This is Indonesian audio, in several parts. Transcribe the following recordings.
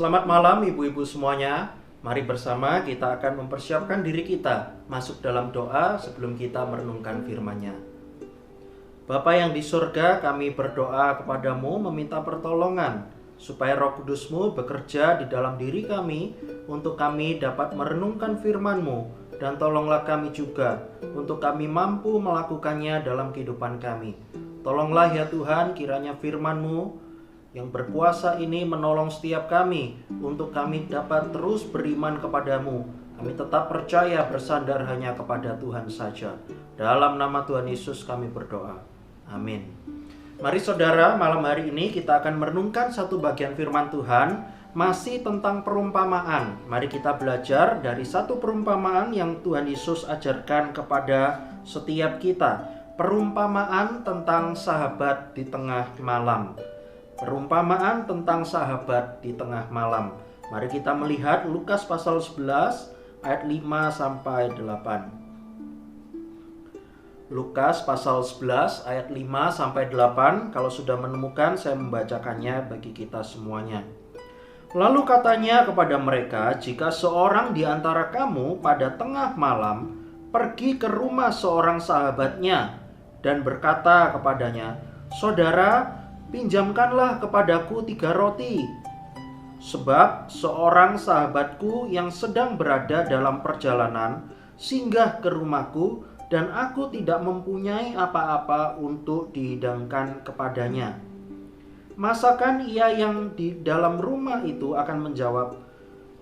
Selamat malam ibu-ibu semuanya. Mari bersama kita akan mempersiapkan diri kita masuk dalam doa sebelum kita merenungkan firman-Nya. Bapa yang di surga, kami berdoa kepadamu meminta pertolongan supaya Roh Kudus-Mu bekerja di dalam diri kami untuk kami dapat merenungkan firman-Mu, dan tolonglah kami juga untuk kami mampu melakukannya dalam kehidupan kami. Tolonglah ya Tuhan, kiranya firman-Mu yang berkuasa ini menolong setiap kami untuk kami dapat terus beriman kepadamu. Kami tetap percaya bersandar hanya kepada Tuhan saja. Dalam nama Tuhan Yesus kami berdoa. Amin. Mari saudara, malam hari ini kita akan merenungkan satu bagian firman Tuhan, masih tentang perumpamaan. Mari kita belajar dari satu perumpamaan yang Tuhan Yesus ajarkan kepada setiap kita. Perumpamaan tentang sahabat di tengah malam. Perumpamaan tentang sahabat di tengah malam. Mari kita melihat Lukas pasal 11 ayat 5 sampai 8. Lukas pasal 11 ayat 5 sampai 8. Kalau sudah menemukan, saya membacakannya bagi kita semuanya. Lalu katanya kepada mereka, jika seorang di antara kamu pada tengah malam pergi ke rumah seorang sahabatnya dan berkata kepadanya, "Saudara, pinjamkanlah kepadaku 3 roti, sebab seorang sahabatku yang sedang berada dalam perjalanan singgah ke rumahku dan aku tidak mempunyai apa-apa untuk dihidangkan kepadanya." Masakan ia yang di dalam rumah itu akan menjawab,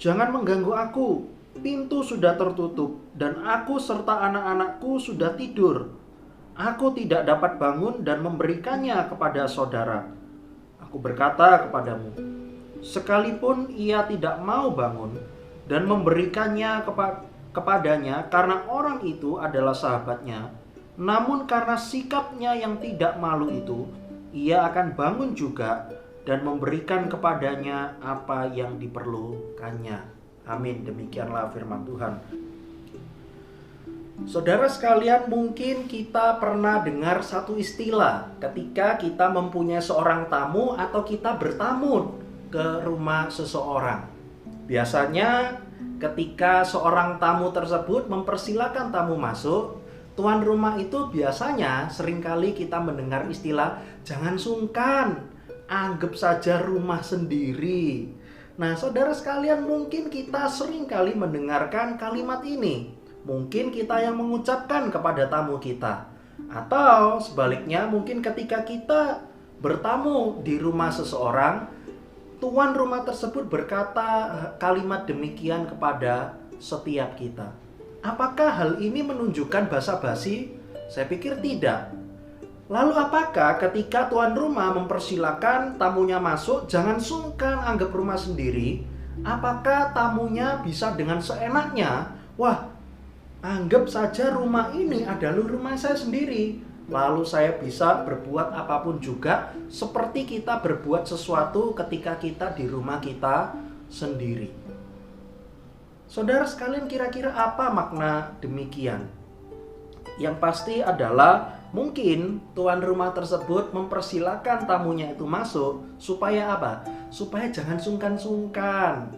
"Jangan mengganggu aku, pintu sudah tertutup dan aku serta anak-anakku sudah tidur. Aku tidak dapat bangun dan memberikannya kepada saudara. Aku berkata kepadamu, sekalipun ia tidak mau bangun dan memberikannya kepadanya karena orang itu adalah sahabatnya, namun karena sikapnya yang tidak malu itu, ia akan bangun juga dan memberikan kepadanya apa yang diperlukannya." Amin. Demikianlah firman Tuhan. Saudara sekalian, mungkin kita pernah dengar satu istilah ketika kita mempunyai seorang tamu atau kita bertamu ke rumah seseorang. Biasanya ketika seorang tamu tersebut mempersilakan tamu masuk, tuan rumah itu biasanya seringkali kita mendengar istilah, "Jangan sungkan, anggap saja rumah sendiri." Nah, saudara sekalian, mungkin kita seringkali mendengarkan kalimat ini. Mungkin kita yang mengucapkan kepada tamu kita. Atau sebaliknya, mungkin ketika kita bertamu di rumah seseorang, tuan rumah tersebut berkata kalimat demikian kepada setiap kita. Apakah hal ini menunjukkan basa-basi? Saya pikir tidak. Lalu apakah ketika tuan rumah mempersilakan tamunya masuk, "Jangan sungkan, anggap rumah sendiri"? Apakah tamunya bisa dengan seenaknya, "Wah, anggap saja rumah ini adalah rumah saya sendiri, lalu saya bisa berbuat apapun juga seperti kita berbuat sesuatu ketika kita di rumah kita sendiri"? Saudara sekalian, kira-kira apa makna demikian? Yang pasti adalah mungkin tuan rumah tersebut mempersilahkan tamunya itu masuk supaya apa? Supaya jangan sungkan-sungkan.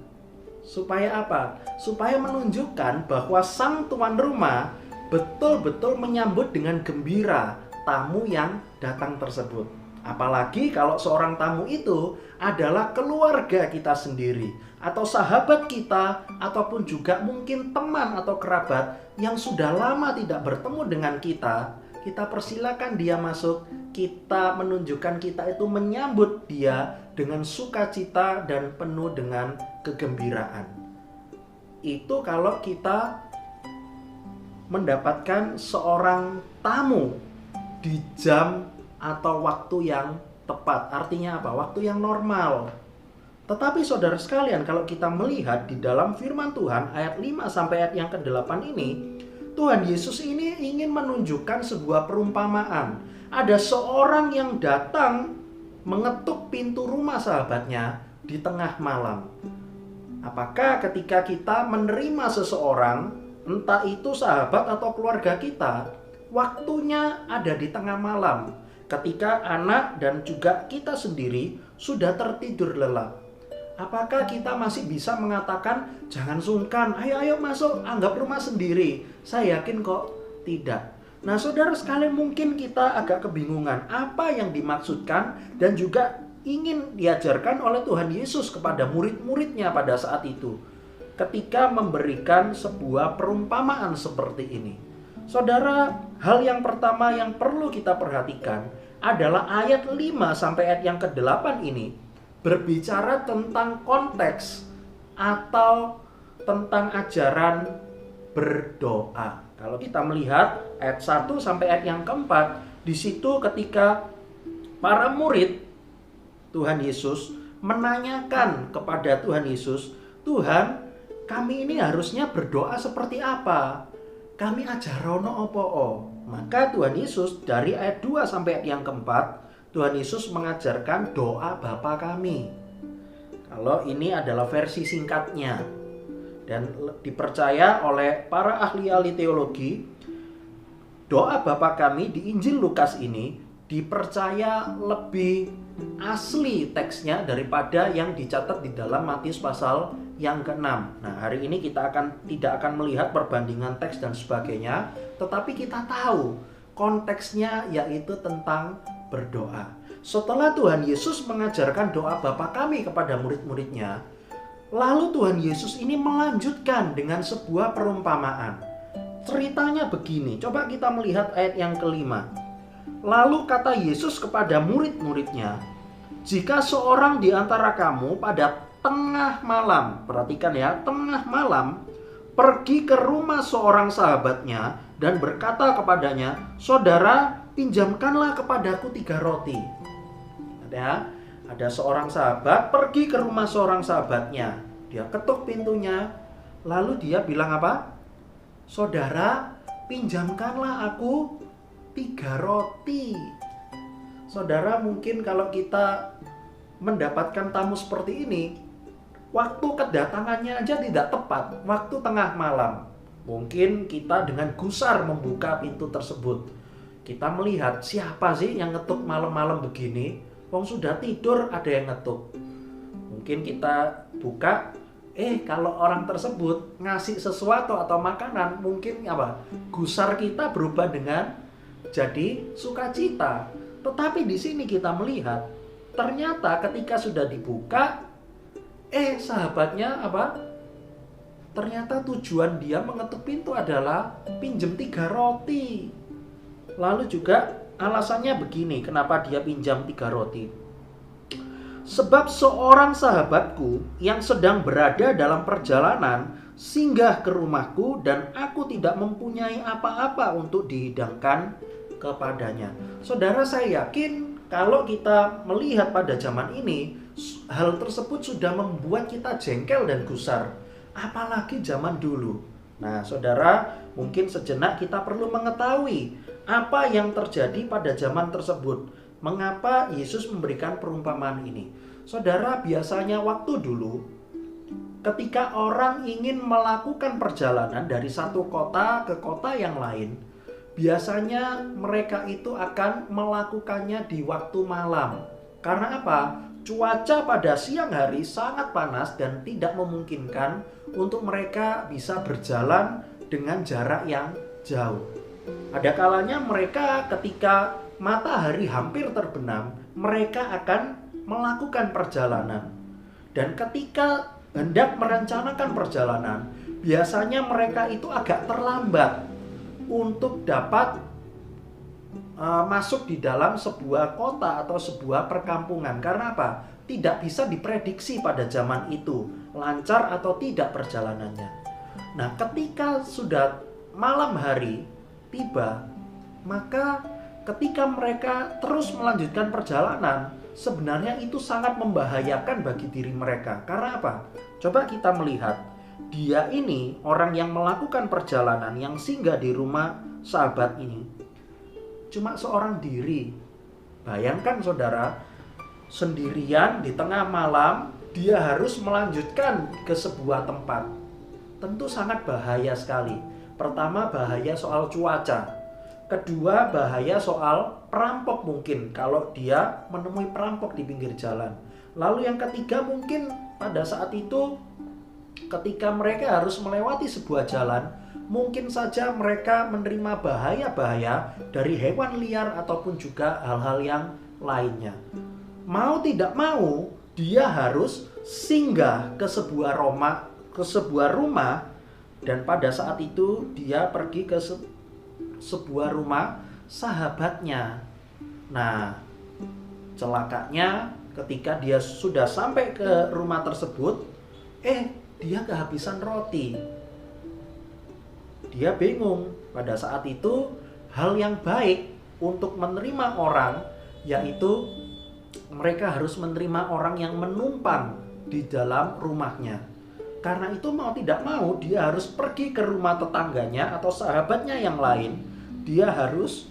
Supaya apa? Supaya menunjukkan bahwa sang tuan rumah betul-betul menyambut dengan gembira tamu yang datang tersebut. Apalagi kalau seorang tamu itu adalah keluarga kita sendiri, atau sahabat kita, ataupun juga mungkin teman atau kerabat yang sudah lama tidak bertemu dengan kita. Kita persilakan dia masuk, kita menunjukkan kita itu menyambut dia dengan sukacita dan penuh dengan kegembiraan. Itu kalau kita mendapatkan seorang tamu di jam atau waktu yang tepat. Artinya apa? Waktu yang normal. Tetapi saudara sekalian, kalau kita melihat di dalam firman Tuhan ayat 5 sampai ayat yang ke-8 ini, Tuhan Yesus ini ingin menunjukkan sebuah perumpamaan. Ada seorang yang datang mengetuk pintu rumah sahabatnya di tengah malam. Apakah ketika kita menerima seseorang, entah itu sahabat atau keluarga kita, waktunya ada di tengah malam, ketika anak dan juga kita sendiri sudah tertidur lelap? Apakah kita masih bisa mengatakan jangan sungkan, ayo masuk, anggap rumah sendiri? Saya yakin kok tidak. Nah, saudara sekalian, mungkin kita agak kebingungan apa yang dimaksudkan dan juga ingin diajarkan oleh Tuhan Yesus kepada murid-muridnya pada saat itu ketika memberikan sebuah perumpamaan seperti ini. Saudara, hal yang pertama yang perlu kita perhatikan adalah ayat 5 sampai ayat yang ke-8 ini berbicara tentang konteks atau tentang ajaran berdoa. Kalau kita melihat ayat 1 sampai ayat yang keempat, di situ ketika para murid Tuhan Yesus menanyakan kepada Tuhan Yesus, "Tuhan, kami ini harusnya berdoa seperti apa? Kami ajarono opo?" Maka Tuhan Yesus dari ayat 2 sampai ayat yang keempat, Tuhan Yesus mengajarkan doa Bapa kami. Kalau ini adalah versi singkatnya. Dan dipercaya oleh para ahli-ahli teologi, doa Bapa kami di Injil Lukas ini dipercaya lebih asli teksnya daripada yang dicatat di dalam Matius pasal yang ke-6. Nah, hari ini kita tidak akan melihat perbandingan teks dan sebagainya, tetapi kita tahu konteksnya yaitu tentang berdoa. Setelah Tuhan Yesus mengajarkan doa Bapa kami kepada murid-muridnya, lalu Tuhan Yesus ini melanjutkan dengan sebuah perumpamaan. Ceritanya begini, coba kita melihat ayat yang ke-5. Lalu kata Yesus kepada murid-muridnya, "Jika seorang di antara kamu pada tengah malam," perhatikan ya, tengah malam, "pergi ke rumah seorang sahabatnya dan berkata kepadanya, 'Saudara, pinjamkanlah kepadaku 3 roti.'" Ada seorang sahabat pergi ke rumah seorang sahabatnya. Dia ketuk pintunya. Lalu dia bilang apa? "Saudara, pinjamkanlah aku 3 roti." Saudara, mungkin kalau kita mendapatkan tamu seperti ini, waktu kedatangannya aja tidak tepat, waktu tengah malam. Mungkin kita dengan gusar membuka pintu tersebut. Kita melihat siapa sih yang ngetuk malam-malam begini? Wong sudah tidur ada yang ngetuk. Mungkin kita buka, kalau orang tersebut ngasih sesuatu atau makanan, mungkin gusar kita berubah dengan jadi sukacita. Tetapi di sini kita melihat, ternyata ketika sudah dibuka, sahabatnya ternyata tujuan dia mengetuk pintu adalah pinjam 3 roti. Lalu juga alasannya begini, kenapa dia pinjam 3 roti? "Sebab seorang sahabatku yang sedang berada dalam perjalanan singgah ke rumahku dan aku tidak mempunyai apa-apa untuk dihidangkan kepadanya." Saudara, saya yakin kalau kita melihat pada zaman ini, hal tersebut sudah membuat kita jengkel dan gusar. Apalagi zaman dulu. Nah, saudara, mungkin sejenak kita perlu mengetahui apa yang terjadi pada zaman tersebut. Mengapa Yesus memberikan perumpamaan ini? Saudara, biasanya waktu dulu ketika orang ingin melakukan perjalanan dari satu kota ke kota yang lain, biasanya mereka itu akan melakukannya di waktu malam. Karena apa? Cuaca pada siang hari sangat panas dan tidak memungkinkan untuk mereka bisa berjalan dengan jarak yang jauh. Ada kalanya mereka ketika matahari hampir terbenam, mereka akan melakukan perjalanan. Dan ketika hendak merencanakan perjalanan, biasanya mereka itu agak terlambat untuk dapat masuk di dalam sebuah kota atau sebuah perkampungan. Karena apa? Tidak bisa diprediksi pada zaman itu lancar atau tidak perjalanannya. Nah, ketika sudah malam hari tiba, maka ketika mereka terus melanjutkan perjalanan, sebenarnya itu sangat membahayakan bagi diri mereka. Karena apa? Coba kita melihat, dia ini orang yang melakukan perjalanan, yang singgah di rumah sahabat ini, cuma seorang diri. Bayangkan saudara, sendirian di tengah malam, dia harus melanjutkan ke sebuah tempat. Tentu sangat bahaya sekali. Pertama, bahaya soal cuaca. Kedua, bahaya soal perampok mungkin kalau dia menemui perampok di pinggir jalan. Lalu yang ketiga, mungkin pada saat itu ketika mereka harus melewati sebuah jalan, mungkin saja mereka menerima bahaya-bahaya dari hewan liar ataupun juga hal-hal yang lainnya. Mau tidak mau, dia harus singgah ke sebuah rumah, dan pada saat itu dia pergi ke sebuah rumah sahabatnya. Nah, celakanya ketika dia sudah sampai ke rumah tersebut, dia kehabisan roti. Dia bingung. Pada saat itu, hal yang baik untuk menerima orang, yaitu mereka harus menerima orang yang menumpang di dalam rumahnya. Karena itu mau tidak mau, dia harus pergi ke rumah tetangganya atau sahabatnya yang lain. Dia harus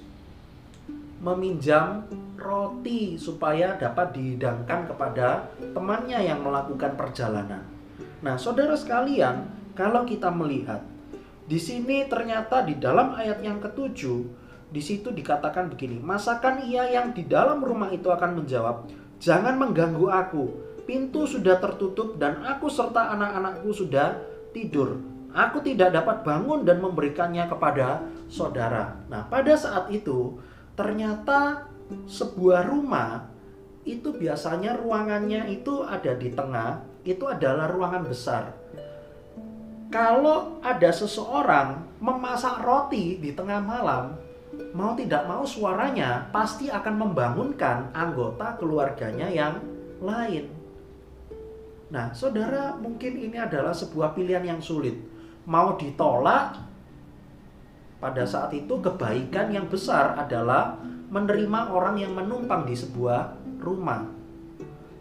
meminjam roti supaya dapat dihidangkan kepada temannya yang melakukan perjalanan. Nah, saudara sekalian, kalau kita melihat di sini ternyata di dalam ayat yang ke-7, di situ dikatakan begini, masakan ia yang di dalam rumah itu akan menjawab, jangan mengganggu aku, pintu sudah tertutup dan aku serta anak-anakku sudah tidur. Aku tidak dapat bangun dan memberikannya kepada saudara. Nah, pada saat itu ternyata sebuah rumah itu biasanya ruangannya itu ada di tengah, itu adalah ruangan besar. Kalau ada seseorang memasak roti di tengah malam, mau tidak mau suaranya pasti akan membangunkan anggota keluarganya yang lain. Nah, saudara, mungkin ini adalah sebuah pilihan yang sulit. Mau ditolak, pada saat itu kebaikan yang besar adalah menerima orang yang menumpang di sebuah rumah.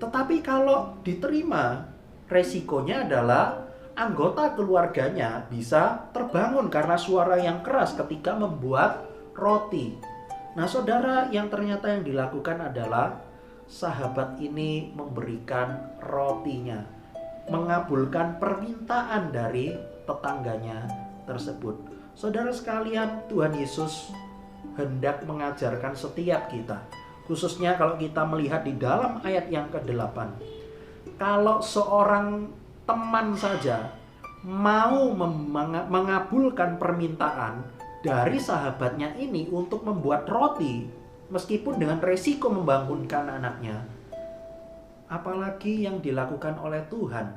Tetapi kalau diterima, resikonya adalah anggota keluarganya bisa terbangun karena suara yang keras ketika membuat roti. Nah, saudara, yang ternyata yang dilakukan adalah sahabat ini memberikan rotinya, mengabulkan permintaan dari tetangganya tersebut. Saudara sekalian, Tuhan Yesus hendak mengajarkan setiap kita, khususnya kalau kita melihat di dalam ayat yang ke-8. Kalau seorang teman saja mau mengabulkan permintaan dari sahabatnya ini untuk membuat roti, meskipun dengan resiko membangunkan anaknya, apalagi yang dilakukan oleh Tuhan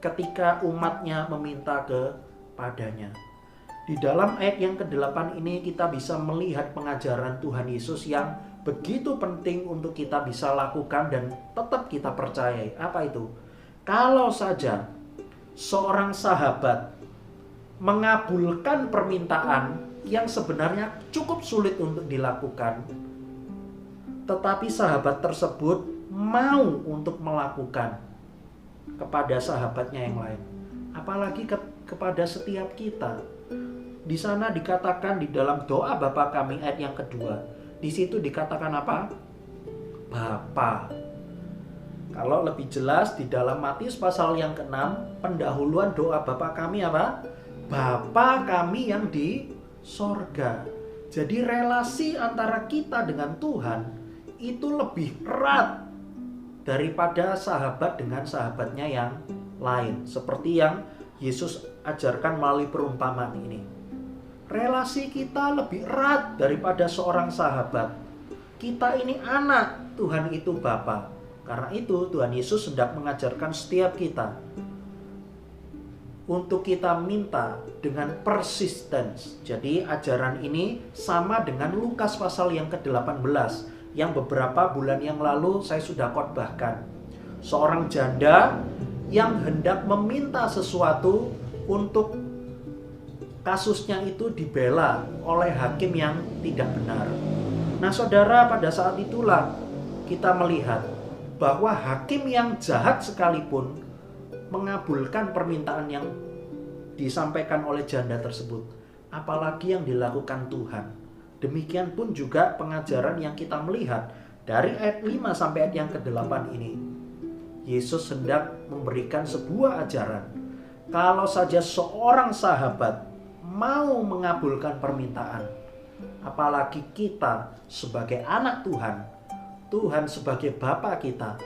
ketika umatnya meminta kepadanya. Di dalam ayat yang ke-8 ini kita bisa melihat pengajaran Tuhan Yesus yang begitu penting untuk kita bisa lakukan dan tetap kita percayai. Apa itu? Kalau saja seorang sahabat mengabulkan permintaan yang sebenarnya cukup sulit untuk dilakukan, tetapi sahabat tersebut mau untuk melakukan kepada sahabatnya yang lain, apalagi kepada setiap kita. Di sana dikatakan di dalam doa Bapa kami ayat yang kedua, di situ dikatakan apa? Bapa. Kalau lebih jelas di dalam Matius pasal yang ke-6, pendahuluan doa Bapa kami apa? Bapa kami yang di sorga. Jadi relasi antara kita dengan Tuhan itu lebih erat daripada sahabat dengan sahabatnya yang lain. Seperti yang Yesus ajarkan melalui perumpamaan ini. Relasi kita lebih erat daripada seorang sahabat. Kita ini anak, Tuhan itu Bapa. Karena itu Tuhan Yesus hendak mengajarkan setiap kita untuk kita minta dengan persistence. Jadi ajaran ini sama dengan Lukas pasal yang ke-18 yang beberapa bulan yang lalu saya sudah khotbahkan. Seorang janda yang hendak meminta sesuatu untuk kasusnya itu dibela oleh hakim yang tidak benar. Nah, saudara, pada saat itulah kita melihat bahwa hakim yang jahat sekalipun mengabulkan permintaan yang disampaikan oleh janda tersebut, apalagi yang dilakukan Tuhan. Demikian pun juga pengajaran yang kita melihat dari ayat 5 sampai ayat yang ke-8 ini. Yesus hendak memberikan sebuah ajaran. Kalau saja seorang sahabat mau mengabulkan permintaan, apalagi kita sebagai anak Tuhan, Tuhan sebagai Bapa kita,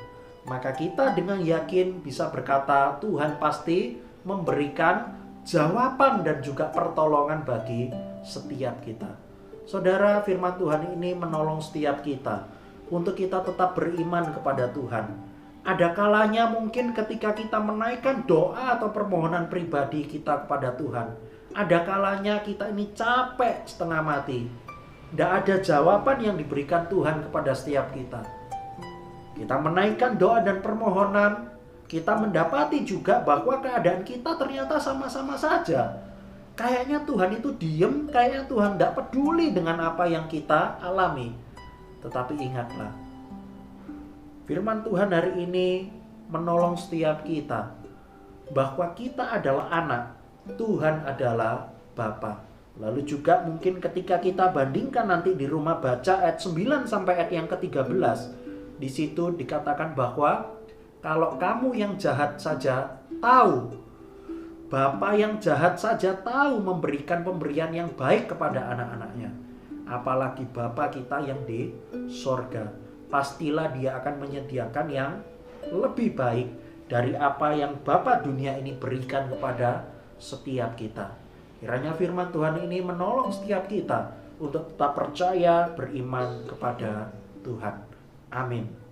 maka kita dengan yakin bisa berkata Tuhan pasti memberikan jawaban dan juga pertolongan bagi setiap kita. Saudara, firman Tuhan ini menolong setiap kita untuk kita tetap beriman kepada Tuhan. Ada kalanya mungkin ketika kita menaikkan doa atau permohonan pribadi kita kepada Tuhan, ada kalanya kita ini capek setengah mati. Tidak ada jawaban yang diberikan Tuhan kepada setiap kita. Kita menaikkan doa dan permohonan, kita mendapati juga bahwa keadaan kita ternyata sama-sama saja. Kayaknya Tuhan itu diem, kayaknya Tuhan tidak peduli dengan apa yang kita alami. Tetapi ingatlah, firman Tuhan hari ini menolong setiap kita bahwa kita adalah anak, Tuhan adalah Bapa. Lalu juga mungkin ketika kita bandingkan nanti di rumah baca ayat 9 sampai ayat yang ke-13, di situ dikatakan bahwa kalau kamu yang jahat saja tahu, Bapa yang jahat saja tahu memberikan pemberian yang baik kepada anak-anaknya, apalagi Bapa kita yang di sorga. Pastilah Dia akan menyediakan yang lebih baik dari apa yang Bapa dunia ini berikan kepada setiap kita. Kiranya firman Tuhan ini menolong setiap kita untuk tetap percaya, beriman kepada Tuhan. Amin.